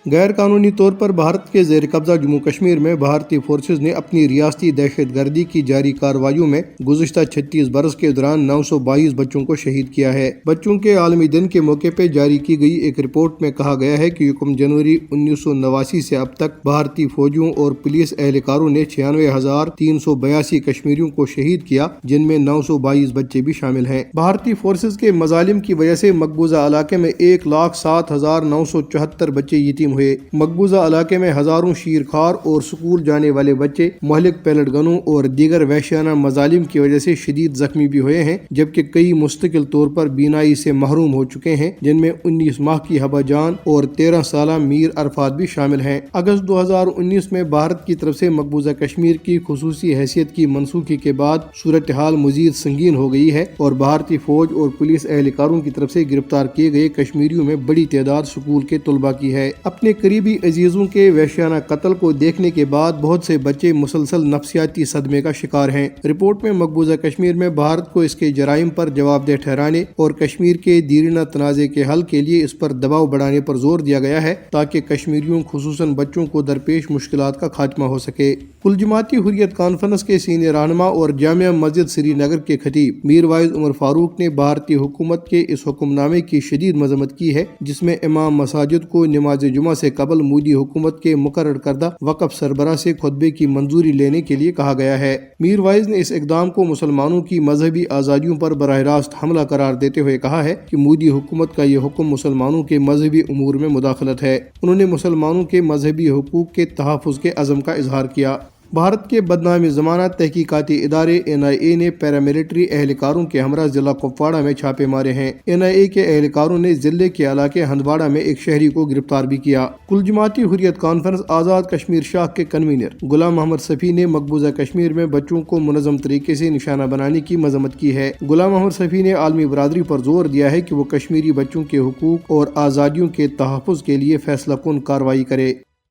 غیر قانونی طور پر بھارت کے زیر قبضہ جموں کشمیر میں بھارتی فورسز نے اپنی ریاستی دہشت گردی کی جاری کارروائیوں میں گزشتہ 36 برس کے دوران 922 بچوں کو شہید کیا ہے۔ بچوں کے عالمی دن کے موقع پہ جاری کی گئی ایک رپورٹ میں کہا گیا ہے کہ یکم جنوری 1989 سے اب تک بھارتی فوجیوں اور پولیس اہلکاروں نے 96,382 کشمیریوں کو شہید کیا، جن میں 922 بچے بھی شامل ہیں۔ بھارتی فورسز کے مظالم کی وجہ سے مقبوضہ علاقے میں 1,07,974 بچے یتیم ہوئے۔ مقبوضہ علاقے میں ہزاروں شیرخوار اور سکول جانے والے بچے مہلک پیلٹ گنوں اور دیگر وحشیانہ مظالم کی وجہ سے شدید زخمی بھی ہوئے ہیں، جبکہ کئی مستقل طور پر بینائی سے محروم ہو چکے ہیں، جن میں 19 ماہ کی حبا جان اور 13 سالہ میر عرفات بھی شامل ہیں۔ اگست 2019 میں بھارت کی طرف سے مقبوضہ کشمیر کی خصوصی حیثیت کی منسوخی کے بعد صورتحال مزید سنگین ہو گئی ہے اور بھارتی فوج اور پولیس اہلکاروں کی طرف سے گرفتار کیے گئے کشمیریوں میں بڑی تعداد سکول کے طلباء کی ہے۔ اپنے قریبی عزیزوں کے وحشیانہ قتل کو دیکھنے کے بعد بہت سے بچے مسلسل نفسیاتی صدمے کا شکار ہیں۔ رپورٹ میں مقبوضہ کشمیر میں بھارت کو اس کے جرائم پر جواب دہ ٹھہرانے اور کشمیر کے دیرینہ تنازع کے حل کے لیے اس پر دباؤ بڑھانے پر زور دیا گیا ہے تاکہ کشمیریوں خصوصاً بچوں کو درپیش مشکلات کا خاتمہ ہو سکے۔ کل جماعتی حریت کانفرنس کے سینئر رہنما اور جامعہ مسجد سری نگر کے خطیب میر واعظ عمر فاروق نے بھارتی حکومت کے اس حکم نامے کی شدید مذمت کی ہے، جس میں امام مساجد کو نماز جمعہ سے قبل مودی حکومت کے مقرر کردہ وقف سربراہ سے خطبے کی منظوری لینے کے لیے کہا گیا ہے۔ میر واعظ نے اس اقدام کو مسلمانوں کی مذہبی آزادیوں پر براہ راست حملہ قرار دیتے ہوئے کہا ہے کہ مودی حکومت کا یہ حکم مسلمانوں کے مذہبی امور میں مداخلت ہے۔ انہوں نے مسلمانوں کے مذہبی حقوق کے تحفظ کے عزم کا اظہار کیا۔ بھارت کے بدنام زمانہ تحقیقاتی ادارے NIA نے پیراملٹری اہلکاروں کے ہمراہ ضلع کپواڑہ میں چھاپے مارے ہیں۔ NIA کے اہلکاروں نے ضلع کے علاقے ہندواڑہ میں ایک شہری کو گرفتار بھی کیا۔ کل جماعتی حریت کانفرنس آزاد کشمیر شاخ کے کنوینر غلام محمد صفی نے مقبوضہ کشمیر میں بچوں کو منظم طریقے سے نشانہ بنانے کی مذمت کی ہے۔ غلام محمد صفی نے عالمی برادری پر زور دیا ہے کہ وہ کشمیری بچوں کے حقوق اور آزادیوں کے تحفظ کے لیے فیصلہ کن کارروائی کرے۔